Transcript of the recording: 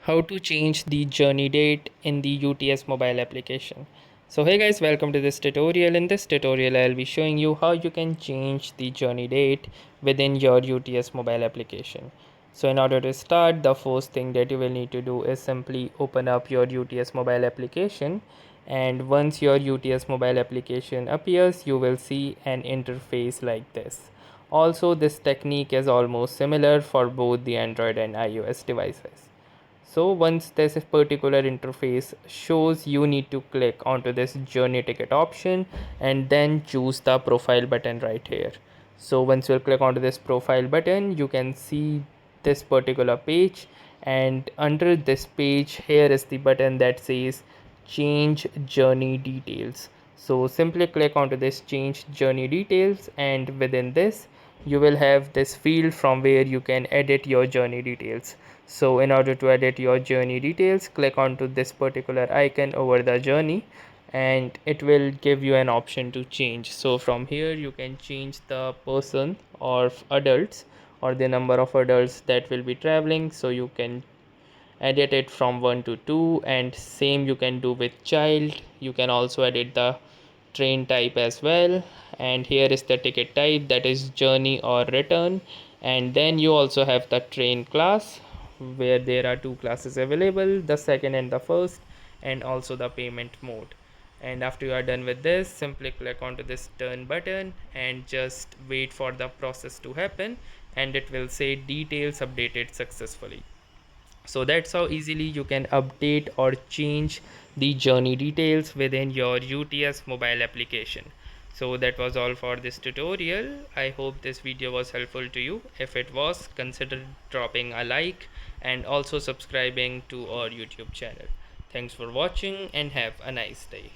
How to change the journey date in the UTS mobile application. So hey guys, welcome to this tutorial. In this tutorial I'll be showing you how you can change the journey date within your UTS mobile application. So in order to start, the first thing that you will need to do is simply open up your UTS mobile application, and once your UTS mobile application appears you will see an interface like this. Also, this technique is almost similar for both the Android and iOS devices. So once this particular interface shows, you need to click onto this journey ticket option and then choose the profile button right here. So once you click onto this profile button, you can see this particular page, and under this page here is the button that says change journey details. So simply click onto this change journey details, and within this you will have this field from where you can edit your journey details. So in order to edit your journey details, click onto this particular icon over the journey and it will give you an option to change. So from here you can change the person or adults or the number of adults that will be traveling. So you can edit it from 1 to 2, and same you can do with child. You can also edit the train type as well, and here is the ticket type, that is journey or return. And then you also have the train class, where there are two classes available, the second and the first, and also the payment mode. And after you are done with this, simply click onto this done button and just wait for the process to happen, and it will say details updated successfully. So that's how easily you can update or change the journey details within your UTS mobile application. So that was all for this tutorial. I hope this video was helpful to you. If it was, consider dropping a like and also subscribing to our YouTube channel. Thanks for watching and have a nice day.